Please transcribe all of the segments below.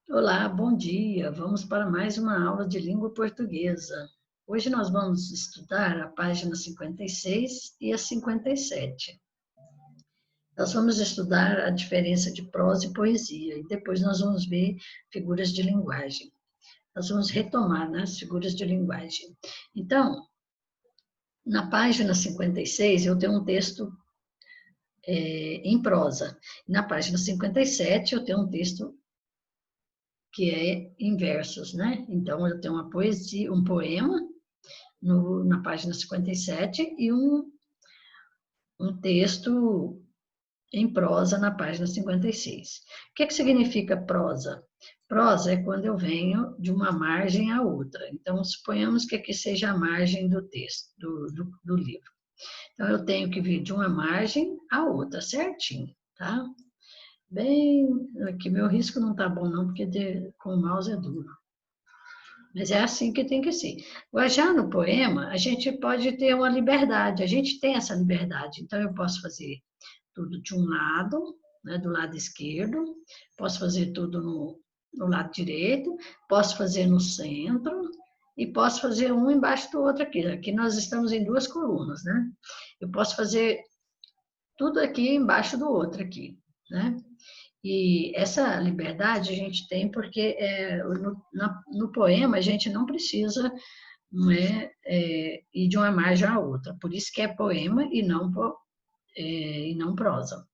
Olá, bom dia. Vamos para mais uma aula de língua portuguesa. Hoje nós vamos estudar a página 56 e a 57. Nós vamos estudar a diferença de prosa e poesia e depois nós vamos ver figuras de linguagem. Nós vamos retomar, né, as figuras de linguagem. Então, na página 56 eu tenho um texto em prosa. Na página 57 eu tenho um texto que é em versos, né? Então, eu tenho uma poesia, um poema na página 57 e um texto em prosa na página 56. O que significa prosa? Prosa é quando eu venho de uma margem à outra. Então, suponhamos que aqui seja a margem do texto, do livro. Então, eu tenho que vir de uma margem à outra, certinho, tá? Bem, aqui meu risco não tá bom não, porque com o mouse é duro. Mas é assim que tem que ser. Agora, já no poema, a gente pode ter uma liberdade, a gente tem essa liberdade. Então, eu posso fazer tudo de um lado, né, do lado esquerdo, posso fazer tudo no lado direito, posso fazer no centro e posso fazer um embaixo do outro aqui. Aqui nós estamos em duas colunas, né? Eu posso fazer tudo aqui embaixo do outro aqui, né? E essa liberdade a gente tem porque no poema a gente não precisa, não ir de uma margem à outra. Por isso que é poema e não prosa.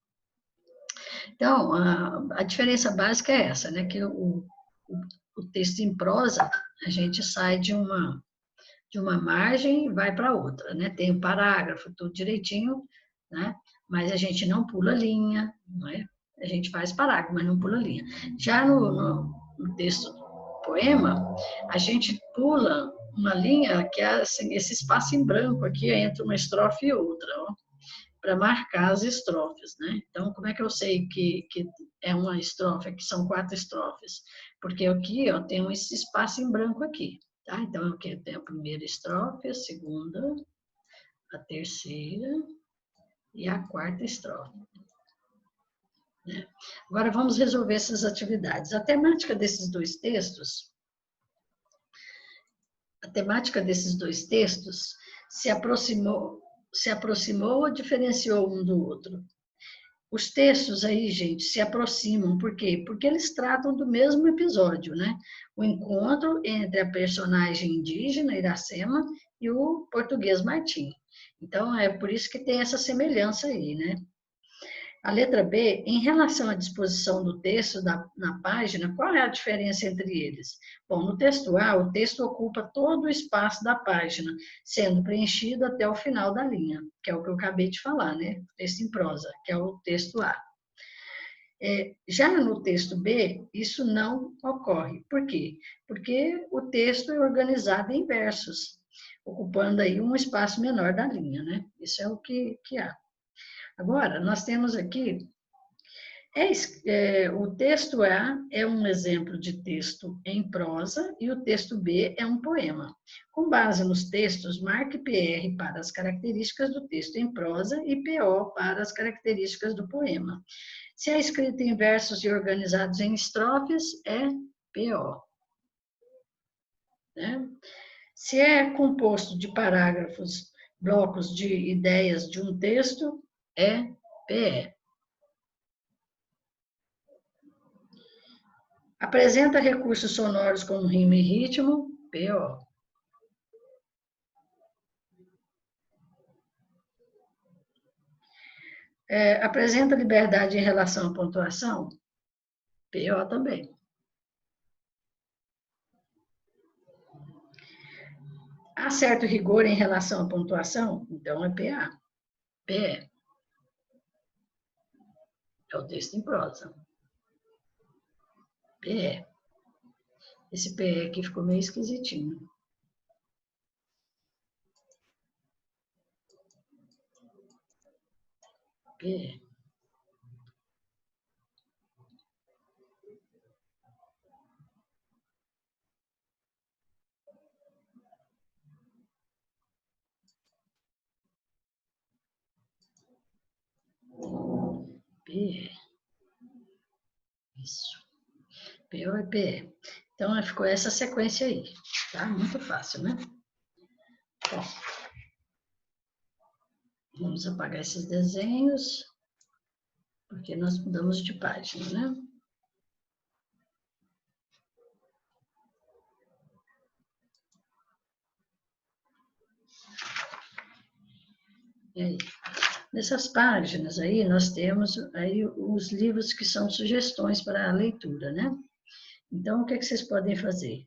Então, a diferença básica é essa, né? Que o texto em prosa, a gente sai de uma margem e vai para outra, né? Tem o parágrafo, tudo direitinho, né? Mas a gente não pula linha, não é? A gente faz parágrafo, mas não pula linha. Já no texto poema, a gente pula uma linha que é assim, esse espaço em branco aqui entre uma estrofe e outra, para marcar as estrofes, né? Então, como é que eu sei que é uma estrofe, que são 4 estrofes? Porque aqui, ó, tem esse espaço em branco aqui, tá? Então, eu tenho a primeira estrofe, a segunda, a terceira e a quarta estrofe, né? Agora, vamos resolver essas atividades. A temática desses dois textos se aproximou ou diferenciou um do outro? Os textos aí, gente, se aproximam, por quê? Porque eles tratam do mesmo episódio, né? O encontro entre a personagem indígena, Iracema, e o português Martim. Então, é por isso que tem essa semelhança aí, né? A letra B, em relação à disposição do texto na página, qual é a diferença entre eles? Bom, no texto A, o texto ocupa todo o espaço da página, sendo preenchido até o final da linha, que é o que eu acabei de falar, né? Texto em prosa, que é o texto A. Já no texto B, isso não ocorre. Por quê? Porque o texto é organizado em versos, ocupando aí um espaço menor da linha, né? Isso é o que há. Agora, nós temos aqui o texto A é um exemplo de texto em prosa e o texto B é um poema. Com base nos textos, marque PR para as características do texto em prosa e PO para as características do poema. Se é escrito em versos e organizados em estrofes, é PO. Né? Se é composto de parágrafos, blocos de ideias de um texto, é PE. Apresenta recursos sonoros como rima e ritmo, PO. Apresenta liberdade em relação à pontuação, PO também. Há certo rigor em relação à pontuação, então é PA. PE. É o texto em prosa. PE. Esse PE aqui ficou meio esquisitinho. PE. PE. Isso. PO e PE. Então, ficou essa sequência aí, tá? Muito fácil, né? Bom, vamos apagar esses desenhos, porque nós mudamos de página, né? E aí? Nessas páginas aí, nós temos aí os livros que são sugestões para a leitura, né? Então, o que é que vocês podem fazer?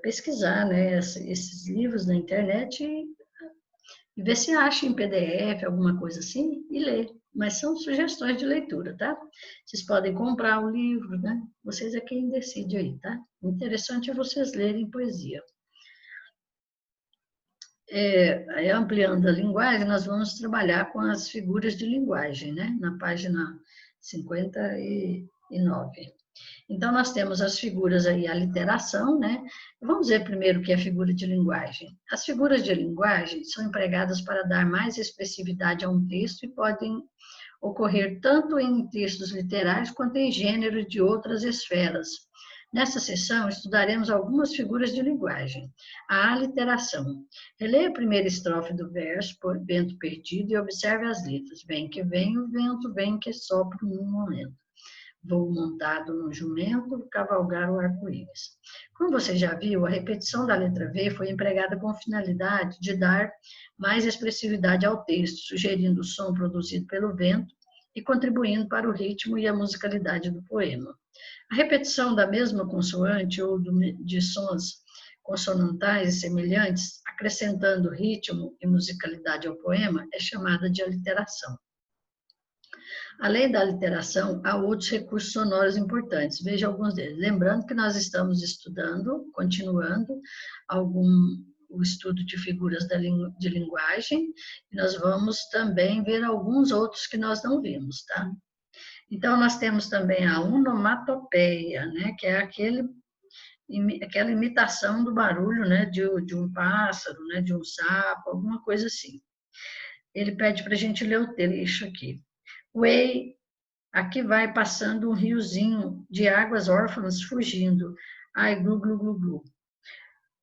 Pesquisar, né, esses livros na internet e ver se acha em PDF, alguma coisa assim, e ler. Mas são sugestões de leitura, tá? Vocês podem comprar o livro, né? Vocês é quem decide aí, tá? O interessante é vocês lerem poesia. Ampliando a linguagem, nós vamos trabalhar com as figuras de linguagem, né? Na página 59. Então, nós temos as figuras aí, a literação, né? Vamos ver primeiro o que é figura de linguagem. As figuras de linguagem são empregadas para dar mais expressividade a um texto e podem ocorrer tanto em textos literários quanto em gêneros de outras esferas. Nessa sessão, estudaremos algumas figuras de linguagem. A aliteração. Releia a primeira estrofe do verso, por vento perdido, e observe as letras. Vem que vem o vento, vem que sopra num momento. Vou montado no jumento, cavalgar o arco-íris. Como você já viu, a repetição da letra V foi empregada com a finalidade de dar mais expressividade ao texto, sugerindo o som produzido pelo vento e contribuindo para o ritmo e a musicalidade do poema. A repetição da mesma consoante ou de sons consonantais e semelhantes, acrescentando ritmo e musicalidade ao poema, é chamada de aliteração. Além da literação, há outros recursos sonoros importantes. Veja alguns deles. Lembrando que nós estamos estudando, continuando, o estudo de figuras de linguagem, e nós vamos também ver alguns outros que nós não vimos, tá? Então, nós temos também a onomatopeia, né, que é aquela imitação do barulho, né, de um pássaro, né, de um sapo, alguma coisa assim. Ele pede para a gente ler o trecho aqui. Way, aqui vai passando um riozinho de águas órfãs fugindo. Ai, glu, glu, glu, glu.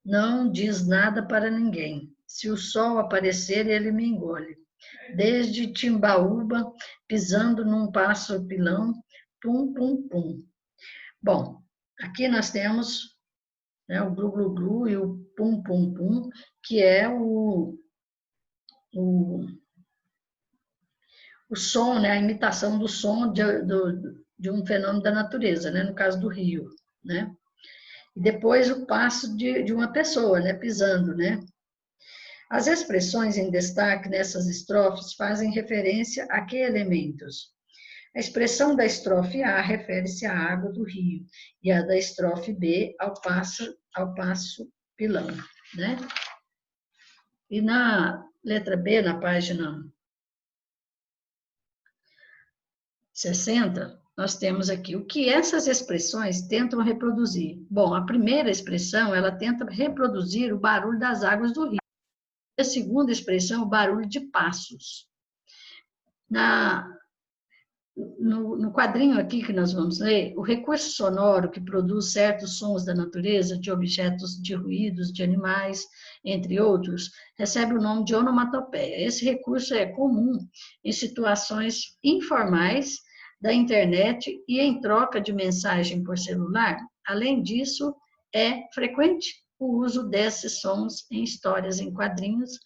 Não diz nada para ninguém. Se o sol aparecer, ele me engole. Desde Timbaúba, pisando num pássaro pilão, pum, pum, pum. Bom, aqui nós temos, né, o glu, glu, glu e o pum, pum, pum, que é o som, né, a imitação do som de um fenômeno da natureza, né, no caso do rio, né? E depois o passo de uma pessoa, né, pisando, né? As expressões em destaque nessas estrofes fazem referência a que elementos? A expressão da estrofe A refere-se à água do rio e a da estrofe B ao passo pilão, né? E na letra B, na página 60, nós temos aqui o que essas expressões tentam reproduzir. Bom, a primeira expressão, ela tenta reproduzir o barulho das águas do rio. A segunda expressão, o barulho de passos. No quadrinho aqui que nós vamos ler, o recurso sonoro que produz certos sons da natureza, de objetos, de ruídos, de animais, entre outros, recebe o nome de onomatopeia. Esse recurso é comum em situações informais da internet e em troca de mensagem por celular. Além disso, é frequente o uso desses sons em histórias em quadrinhos,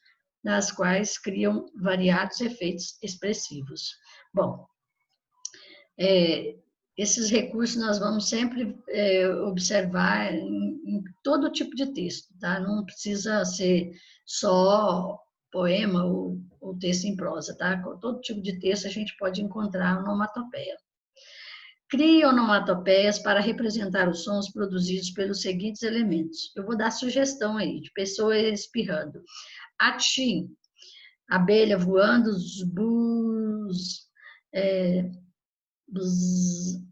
nas quais criam variados efeitos expressivos. Bom, esses recursos nós vamos sempre observar em todo tipo de texto, tá? Não precisa ser só poema ou texto em prosa, tá? Todo tipo de texto a gente pode encontrar onomatopeia. Crie onomatopeias para representar os sons produzidos pelos seguintes elementos. Eu vou dar sugestão aí, de pessoa espirrando. Atchim, abelha voando, bus, bzz,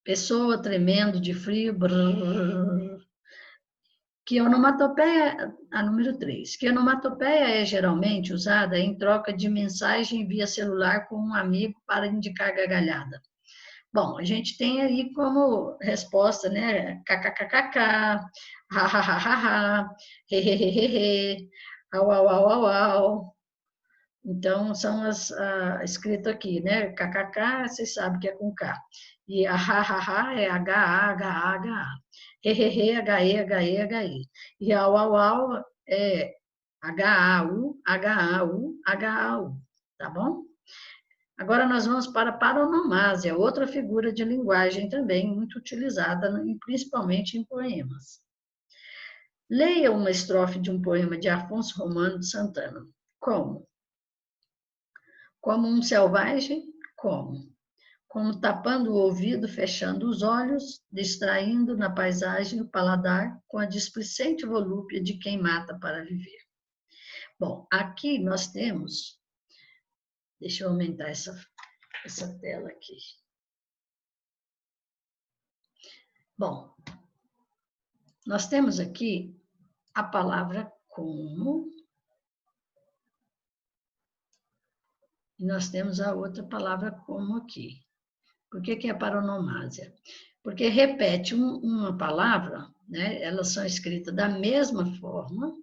pessoa tremendo de frio, brrr. Que onomatopeia, a número 3, que onomatopeia é geralmente usada em troca de mensagem via celular com um amigo para indicar gargalhada. Bom, a gente tem aí como resposta, né? KKKKK, hahaha, hehehehe, au, au, au, au, au. Então, são escrito aqui, né? KKK, vocês sabem que é com K. E a hahaha é HA, HA, HA. Hehehe, HE, HE, HE. E au, au, au é HAU, HAU, HAU. Tá bom? Agora nós vamos para a paronomásia, outra figura de linguagem também muito utilizada, principalmente em poemas. Leia uma estrofe de um poema de Afonso Romano de Santana. Como? Como um selvagem? Como? Como tapando o ouvido, fechando os olhos, distraindo na paisagem o paladar com a displicente volúpia de quem mata para viver. Bom, aqui nós temos... Deixa eu aumentar essa tela aqui. Bom, nós temos aqui a palavra como, e nós temos a outra palavra como aqui. Por que é paronomásia? Porque repete uma palavra, né? Elas são escritas da mesma forma,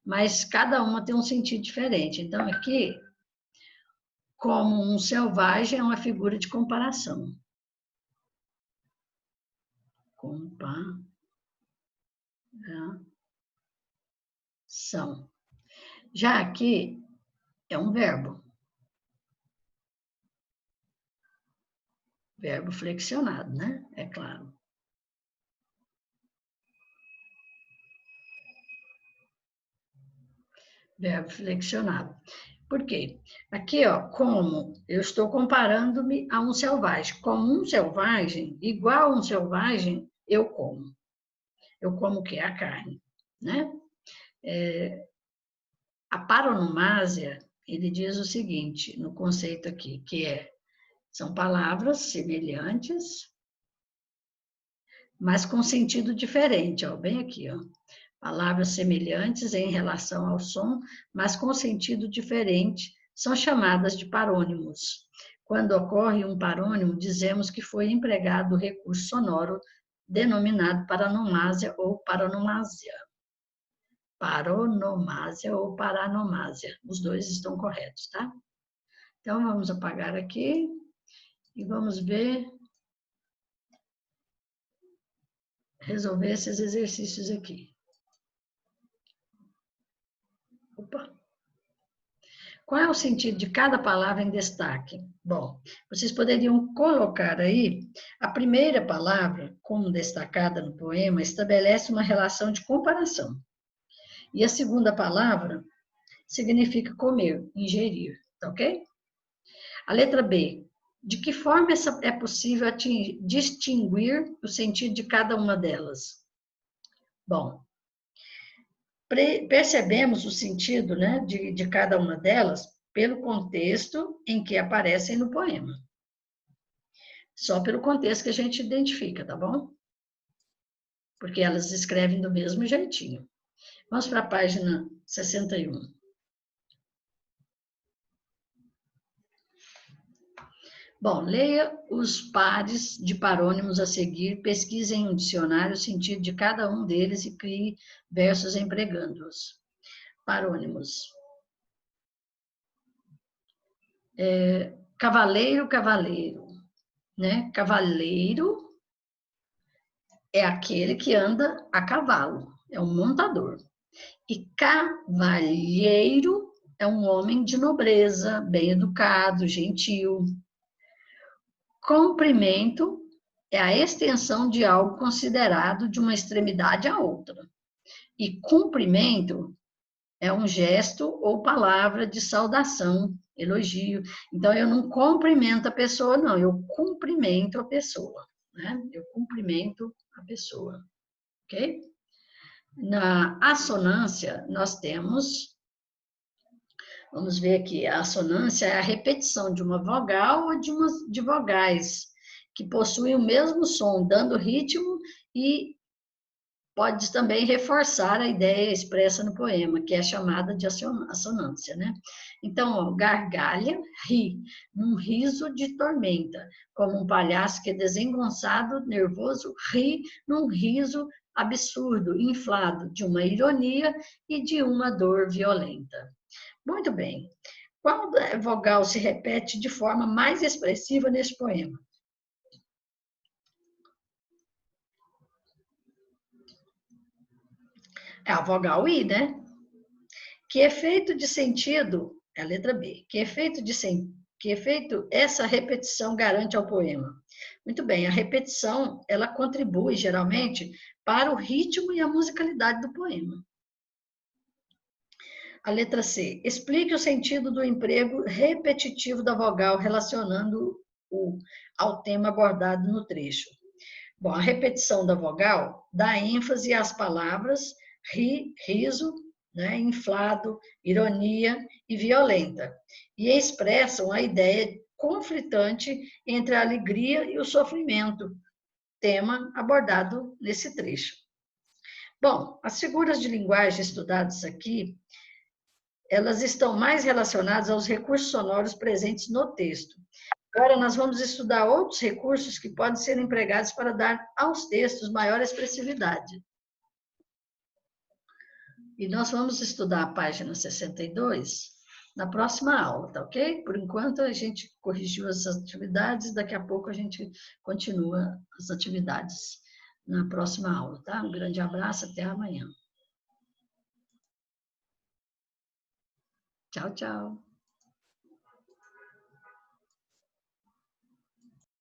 mas cada uma tem um sentido diferente. Então, aqui, como um selvagem é uma figura de comparação. Comparação. Já aqui é um verbo. Verbo flexionado, né? É claro. Verbo flexionado. Por quê? Aqui, ó, como eu estou comparando-me a um selvagem. Como um selvagem, igual a um selvagem, eu como. Eu como o quê? A carne, né? A paronomásia, ele diz o seguinte, no conceito aqui, que são palavras semelhantes, mas com sentido diferente, ó, bem aqui, ó. Palavras semelhantes em relação ao som, mas com sentido diferente, são chamadas de parônimos. Quando ocorre um parônimo, dizemos que foi empregado o recurso sonoro denominado paronomásia ou paronomásia. Paronomásia ou paranomásia. Os dois estão corretos, tá? Então, vamos apagar aqui e vamos ver, resolver esses exercícios aqui. Opa! Qual é o sentido de cada palavra em destaque? Bom, vocês poderiam colocar aí, a primeira palavra, como destacada no poema, estabelece uma relação de comparação. E a segunda palavra significa comer, ingerir, tá ok? A letra B, de que forma é possível distinguir o sentido de cada uma delas? Bom, percebemos o sentido, né, de cada uma delas pelo contexto em que aparecem no poema. Só pelo contexto que a gente identifica, tá bom? Porque elas escrevem do mesmo jeitinho. Vamos para a página 61. Bom, leia os pares de parônimos a seguir, pesquise em um dicionário o sentido de cada um deles e crie versos empregando-os. Parônimos. Cavaleiro, cavaleiro, né? Cavaleiro é aquele que anda a cavalo, é um montador. E cavalheiro é um homem de nobreza, bem educado, gentil. Comprimento é a extensão de algo considerado de uma extremidade à outra. E cumprimento é um gesto ou palavra de saudação, elogio. Então, eu não cumprimento a pessoa, não, eu cumprimento a pessoa, né? Eu cumprimento a pessoa, ok? Na assonância, nós temos, vamos ver aqui, a assonância é a repetição de uma vogal ou de vogais, que possuem o mesmo som, dando ritmo e pode também reforçar a ideia expressa no poema, que é chamada de assonância, né? Então, ó, gargalha, ri, num riso de tormenta, como um palhaço que é desengonçado, nervoso, ri num riso absurdo, inflado, de uma ironia e de uma dor violenta. Muito bem. Qual vogal se repete de forma mais expressiva neste poema? É a vogal I, né? Que efeito de sentido, é a letra B, que efeito essa repetição garante ao poema? Muito bem, a repetição, ela contribui, geralmente, para o ritmo e a musicalidade do poema. A letra C, explique o sentido do emprego repetitivo da vogal relacionando-o ao tema abordado no trecho. Bom, a repetição da vogal dá ênfase às palavras ri, riso, né, inflado, ironia e violenta, e expressam a ideia conflitante entre a alegria e o sofrimento, tema abordado nesse trecho. Bom, as figuras de linguagem estudadas aqui, elas estão mais relacionadas aos recursos sonoros presentes no texto. Agora, nós vamos estudar outros recursos que podem ser empregados para dar aos textos maior expressividade. E nós vamos estudar a página 62 na próxima aula, tá ok? Por enquanto, a gente corrigiu as atividades, daqui a pouco a gente continua as atividades na próxima aula, tá? Um grande abraço, até amanhã. Tchau, tchau.